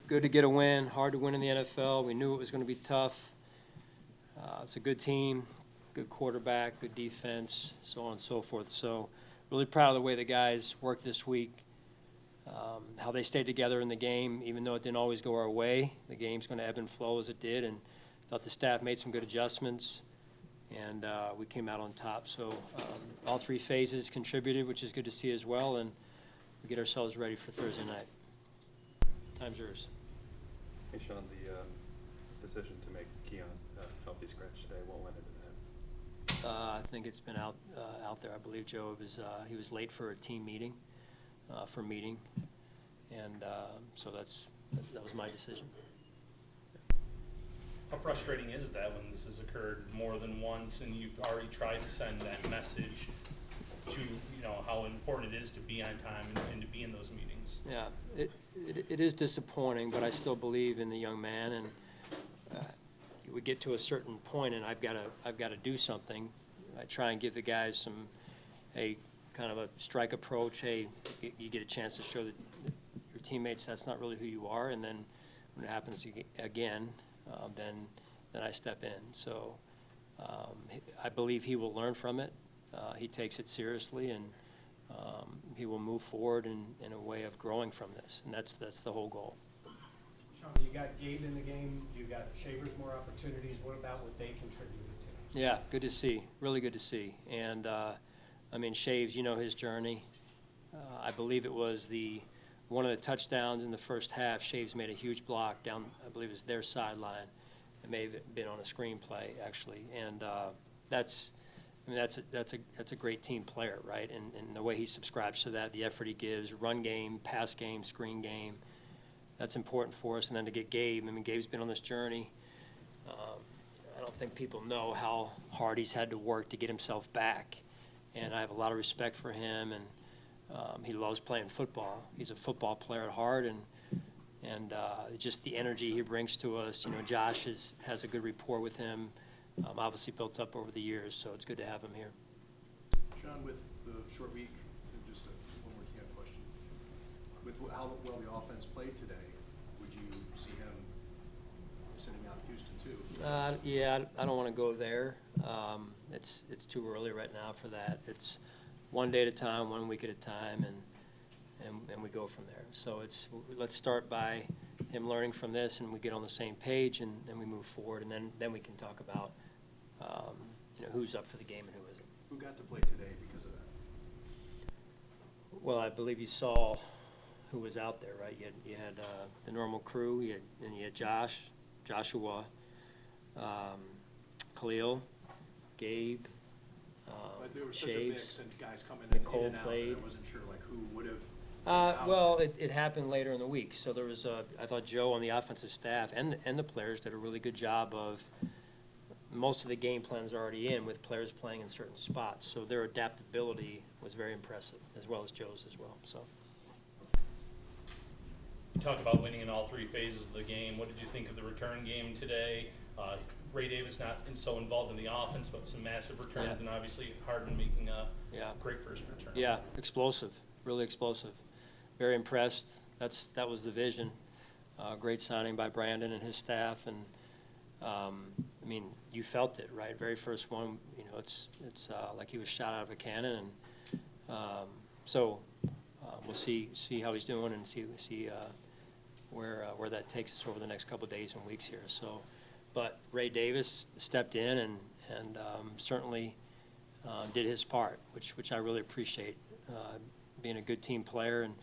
good to get a win, hard to win in the NFL. We knew it was going to be tough. It's a good team, good quarterback, good defense, so on and so forth. So really proud of the way the guys worked this week, how they stayed together in the game, even though it didn't always go our way. The game's going to ebb and flow as it did, and thought the staff made some good adjustments, and we came out on top. So all three phases contributed, which is good to see as well, and we get ourselves ready for Thursday night. Time's yours. Hey, Sean, the decision to make Keon healthy scratch today, what went into that? I think it's been out there. I believe Joe he was late for a team meeting, and so that was my decision. How frustrating is that when this has occurred more than once and you've already tried to send that message to, how important it is to be on time and to be in those meetings? Yeah, it is disappointing, but I still believe in the young man, and we get to a certain point, and I've got to do something. I try and give the guys kind of a strike approach. Hey, you get a chance to show your teammates that's not really who you are, and then when it happens again, then I step in. So I believe he will learn from it. He takes it seriously, and he will move forward in a way of growing from this, and that's the whole goal. Sean, you got Gabe in the game. You got Shavers more opportunities. What about what they contributed to? Yeah, good to see. Really good to see. And Shaves, his journey. I believe it was one of the touchdowns in the first half. Shaves made a huge block down, I believe it was their sideline. It may have been on a screenplay actually, and that's a great team player, right? And the way he subscribes to that, the effort he gives, run game, pass game, screen game, that's important for us. And then to get Gabe, Gabe's been on this journey. I don't think people know how hard he's had to work to get himself back, and I have a lot of respect for him, and he loves playing football. He's a football player at heart, and just the energy he brings to us. Josh has a good rapport with him, obviously built up over the years, so it's good to have him here. Sean, with the short week, just one more Keon question. With how well the offense played today, would you see him sitting out Houston too? Yeah, I don't want to go there. It's too early right now for that. It's one day at a time, 1 week at a time, and we go from there. So let's start by him learning from this, and we get on the same page, and we move forward, and then we can talk about who's up for the game and who isn't. Who got to play today because of that? Well, I believe you saw who was out there, right? You had the normal crew, and you had Joshua, Khalil, Gabe, But there was such a Shaves, mix and guys coming Nicole in and out played. that I wasn't sure who would have. Well, it happened later in the week. So there was, I thought Joe on the offensive staff and the players did a really good job of most of the game plans already in with players playing in certain spots. So their adaptability was very impressive, as well as Joe's as well. So. You talk about winning in all three phases of the game. What did you think of the return game today? Ray Davis not so involved in the offense, but some massive returns, Yeah. and obviously Harden making a Yeah. great first return. Yeah, explosive, really explosive. Very impressed. That was the vision. Great signing by Brandon and his staff, and you felt it, right? Very first one, it's like he was shot out of a cannon, and so we'll see how he's doing and see where that takes us over the next couple of days and weeks here. So, but Ray Davis stepped in and certainly did his part, which I really appreciate. Being a good team player, and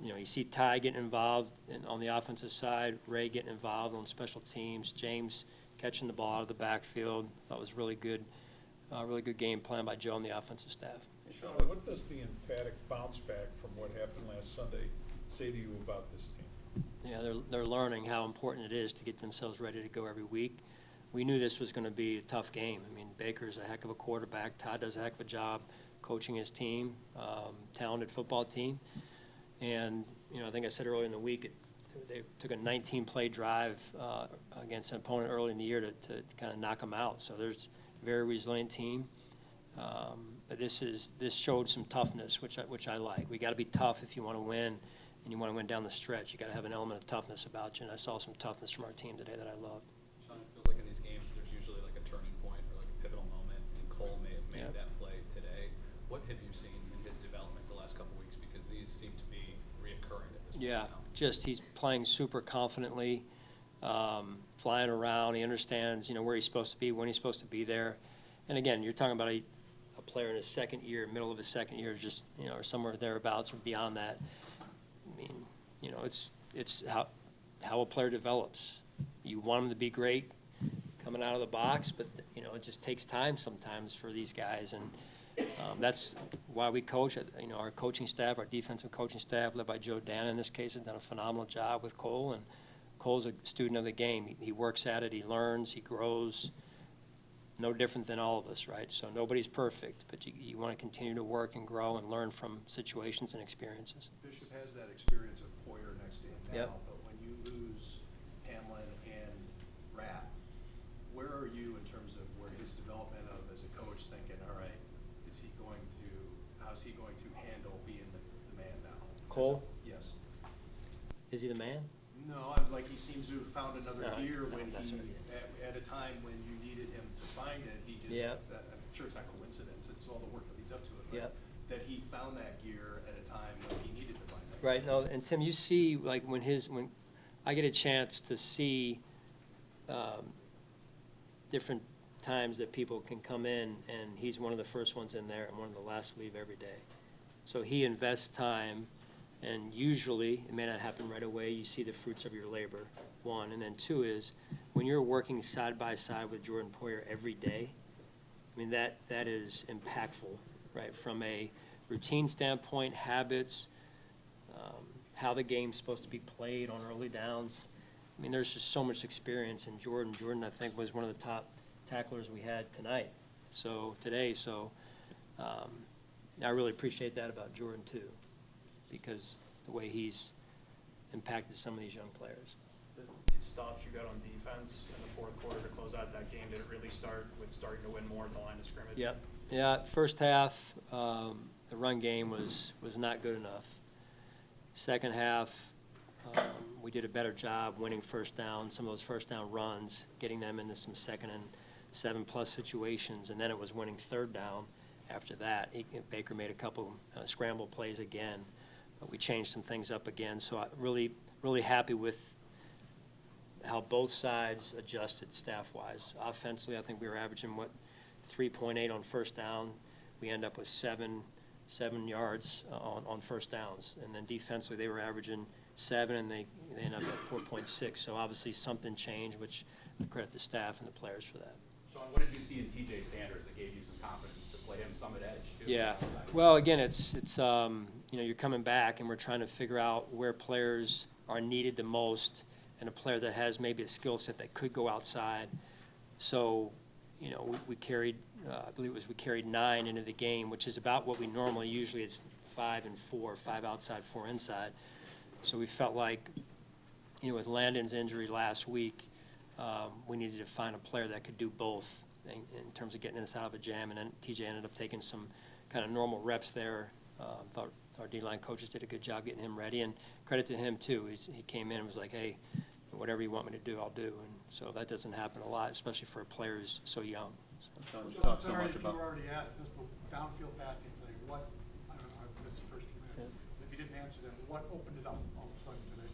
you see Ty getting involved on the offensive side, Ray getting involved on special teams, James catching the ball out of the backfield. That was really good game plan by Joe and the offensive staff. Sean, what does the emphatic bounce back from what happened last Sunday say to you about this team? Yeah, they're learning how important it is to get themselves ready to go every week. We knew this was going to be a tough game. Baker's a heck of a quarterback. Todd does a heck of a job coaching his team, talented football team. And, I think I said earlier in the week, they took a 19-play drive against an opponent early in the year to kind of knock them out. So there's a very resilient team. But this showed some toughness, which I like. We got to be tough if you want to win and you want to win down the stretch, you got to have an element of toughness about you, and I saw some toughness from our team today that I loved. Sean, it feels like in these games, there's usually like a turning point or like a pivotal moment, and Cole may have made Yep. that play today. What have you seen in his development the last couple weeks? Because these seem to be reoccurring at this point Yeah, now. just he's playing super confidently, flying around. He understands, where he's supposed to be, when he's supposed to be there. And again, you're talking about a player in his second year, middle of his second year, just, or somewhere thereabouts or beyond that. I mean, it's how a player develops. You want him to be great coming out of the box, but, it just takes time sometimes for these guys. And that's why we coach. Our coaching staff, our defensive coaching staff, led by Joe Dana in this case, has done a phenomenal job with Cole. And Cole's a student of the game. He works at it. He learns. He grows. No different than all of us, right? So nobody's perfect, but you want to continue to work and grow and learn from situations and experiences. Bishop has that experience of Poyer next to him now, Yep. but when you lose Hamlin and Rapp, where are you in terms of where his development of as a coach thinking, all right, how's he going to handle being the man now? Cole? Yes. Is he the man? No, like he seems to have found another No, gear no, when that's he, what I at a time when you needed him to find it, he just, Yep. I'm sure it's not coincidence, it's all the work that leads up to it, but Yep. that he found that gear at a time when he needed to find that. Right, no, and Tim, you see, like, when I get a chance to see different times that people can come in, and he's one of the first ones in there and one of the last to leave every day. So he invests time, and usually, it may not happen right away, you see the fruits of your labor, one. And then two is, when you're working side by side with Jordan Poyer every day, I mean, that is impactful, right? From a routine standpoint, habits, how the game's supposed to be played on early downs. I mean, there's just so much experience in Jordan. Jordan, I think, was one of the top tacklers we had today. So I really appreciate that about Jordan, too, because the way he's impacted some of these young players. The stops you got on defense in the fourth quarter to close out that game, did it really start with starting to win more at the line of scrimmage? Yep. Yeah, first half, the run game was not good enough. Second half, we did a better job winning first down, some of those first down runs, getting them into some 2nd and 7+ situations, and then it was winning third down after that. Baker made a couple scramble plays again, but we changed some things up again. So I'm really happy with how both sides adjusted staff-wise. Offensively, I think we were averaging, 3.8 on first down. We end up with 7 yards on first downs. And then defensively, they were averaging 7, and they ended up at 4.6. So obviously something changed, which I credit the staff and the players for that. Sean, what did you see in T.J. Sanders that gave you some confidence to play him some at edge, too? Yeah. Well, again, it's you're coming back, and we're trying to figure out where players are needed the most, and a player that has maybe a skill set that could go outside. So, we carried, I believe it was we carried 9 into the game, which is about what we normally, usually it's 5 and 4, 5 outside, 4 inside. So we felt like, with Landon's injury last week, we needed to find a player that could do both in terms of getting us out of a jam. And then TJ ended up taking some kind of normal reps there. Thought our D-line coaches did a good job getting him ready. And credit to him, too. He came in and was like, hey, whatever you want me to do, I'll do. And so that doesn't happen a lot, especially for a player who's so young. So. Sean, you John, talked so sorry much if you about. already asked this, but downfield passing today, I don't know, I missed the first few minutes. If you didn't answer them, what opened it up all of a sudden today?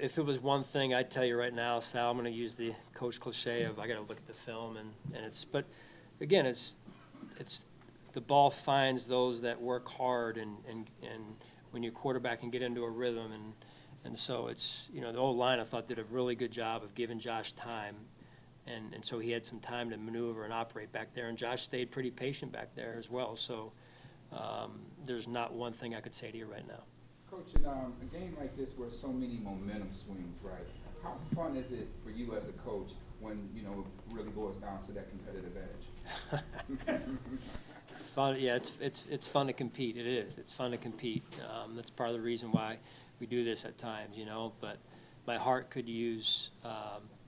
If it was one thing, I'd tell you right now, Sal, I'm going to use the coach cliche of I got to look at the film, but again, it's the ball finds those that work hard, and when your quarterback can get into a rhythm, and so it's, the old line I thought did a really good job of giving Josh time, and so he had some time to maneuver and operate back there, and Josh stayed pretty patient back there as well. So there's not one thing I could say to you right now. Coach, in a game like this where so many momentum swings, right, how fun is it for you as a coach when, it really boils down to that competitive edge? Fun, yeah, it's fun to compete. It is. It's fun to compete. That's part of the reason why we do this at times, but my heart could use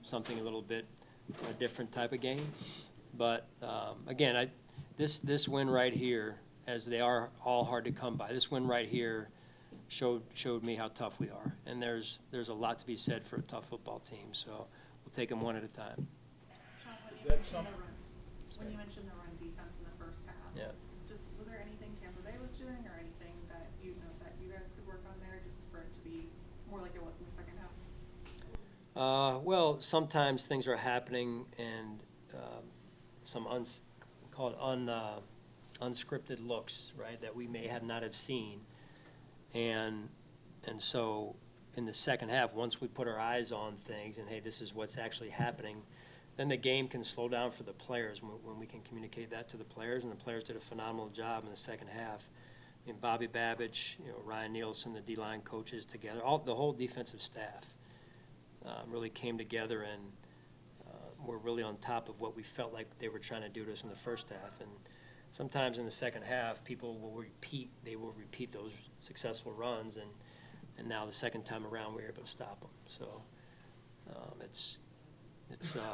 something a little bit, a different type of game. But again, this win right here as they are all hard to come by. This win right here showed me how tough we are, and there's a lot to be said for a tough football team. So we'll take them one at a time. Sean, Is that something? when you mentioned the run defense in the first half, Yeah. just was there anything Tampa Bay was doing or anything that that you guys could work on there just for it to be more like it was in the second half? Well, sometimes things are happening, and some unscripted looks, right, that we may have not have seen, and so in the second half, once we put our eyes on things, and hey, this is what's actually happening, then the game can slow down for the players when we can communicate that to the players, and the players did a phenomenal job in the second half. I mean, Bobby Babbage, Ryan Nielsen, the D-line coaches together, the whole defensive staff really came together and were really on top of what we felt like they were trying to do to us in the first half. And sometimes in the second half, people will repeat those successful runs, and now the second time around we were able to stop them. So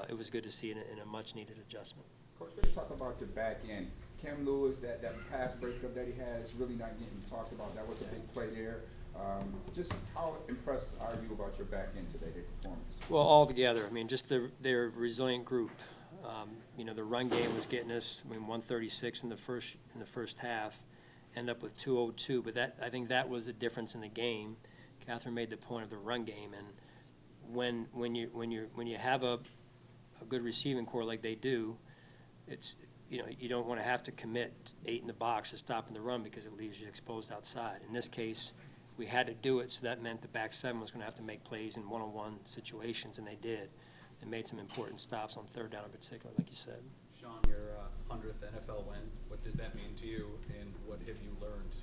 it was good to see in a much-needed adjustment. Coach, let's talk about the back end. Cam Lewis, that pass breakup that he has, really not getting talked about. That was a big play there. Just how impressed are you about your back end today, their performance? Well, all together, I mean, just their resilient group. The run game was getting us, 136 in the first half, end up with 202. But I think that was the difference in the game. Catherine made the point of the run game, and when you have a good receiving core like they do, it's you don't want to have to commit 8 in the box to stopping the run because it leaves you exposed outside. In this case, we had to do it, so that meant the back 7 was going to have to make plays in one-on-one situations, and they did. And made some important stops on third down in particular, like you said. Sean, your 100th NFL win, what does that mean to you, and what have you learned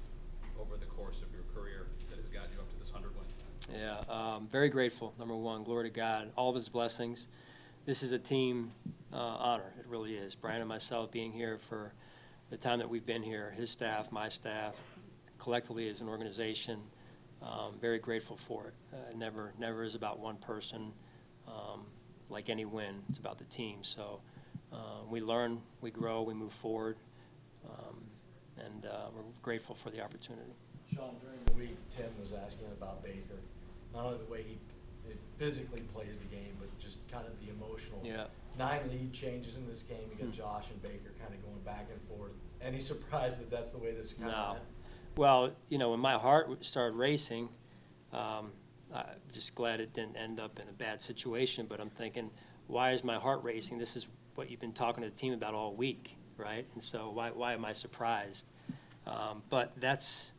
over the course of your career that has gotten you up to this 100 win? Yeah, very grateful, number one. Glory to God, all of his blessings. This is a team honor, it really is. Brian and myself being here for the time that we've been here, his staff, my staff, collectively as an organization, very grateful for it. It never is about one person. Like any win, it's about the team. So we learn, we grow, we move forward, and we're grateful for the opportunity. Sean, during the week, Tim was asking about Baker, not only the way he physically plays the game, but just kind of the emotional. Yeah. 9 lead changes in this game. You got Josh and Baker kind of going back and forth. Any surprise that that's the way this kind of went? Well, when my heart started racing, I'm just glad it didn't end up in a bad situation, but I'm thinking, why is my heart racing? This is what you've been talking to the team about all week, right? And so why am I surprised? But that's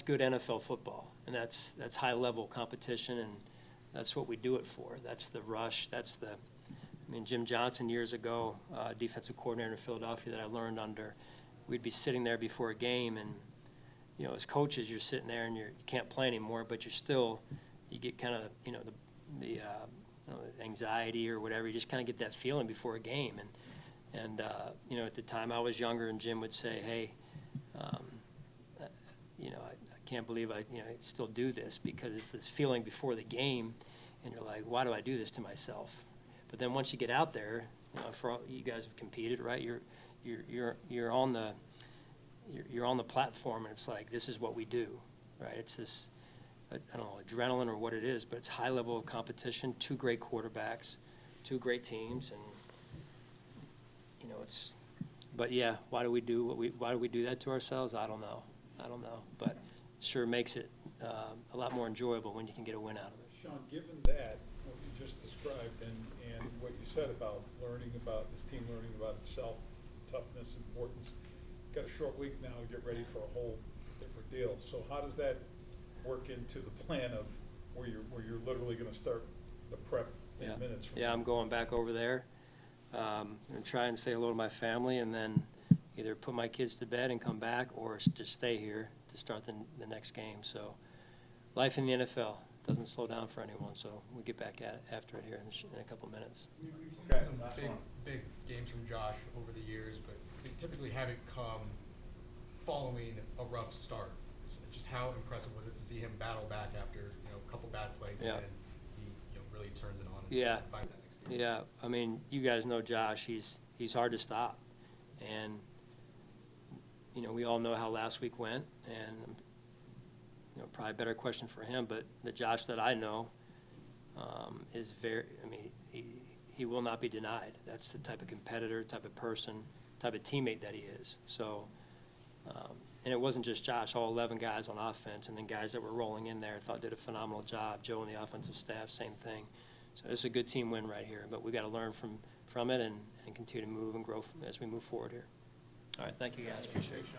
good NFL football, and that's high-level competition, and that's what we do it for. That's the rush. Jim Johnson years ago, defensive coordinator in Philadelphia that I learned under, we'd be sitting there before a game, and as coaches, you're sitting there and you can't play anymore, but you get kind of, the anxiety or whatever. You just kind of get that feeling before a game. And at the time I was younger, and Jim would say, hey, I can't believe I still do this, because it's this feeling before the game, and you're like, why do I do this to myself? But then once you get out there, for all, you guys have competed, right? You're on the platform, and it's like, this is what we do, right? It's this, I don't know, adrenaline or what it is, but it's high level of competition, 2 great quarterbacks, 2 great teams, and but yeah, why do we do that to ourselves? I don't know, but it sure makes it a lot more enjoyable when you can get a win out of it. Sean, given that, what you just described, and what you said about this team learning about itself, toughness, importance, got a short week now to get ready for a whole different deal. So how does that work into the plan of where you're literally going to start the prep in minutes from now? I'm going back over there and try and say hello to my family, and then either put my kids to bed and come back, or just stay here to start the next game. So life in the NFL doesn't slow down for anyone, so we'll get back at it after it here in a couple minutes. We've seen some big games from Josh over the years, but they typically haven't come following a rough start. So just how impressive was it to see him battle back after a couple bad plays, and then he really turns it on and finds that next game? Yeah, you guys know Josh. He's hard to stop, and you know, we all know how last week went, and, you know, probably a better question for him, but the Josh that I know is very, I mean, he will not be denied. That's the type of competitor, type of person, type of teammate that he is. So, and it wasn't just Josh, all 11 guys on offense, and then guys that were rolling in there thought did a phenomenal job. Joe and the offensive staff, same thing. So it's a good team win right here, but we got to learn from it and continue to move and grow as we move forward here. All right, thank you guys, appreciate it.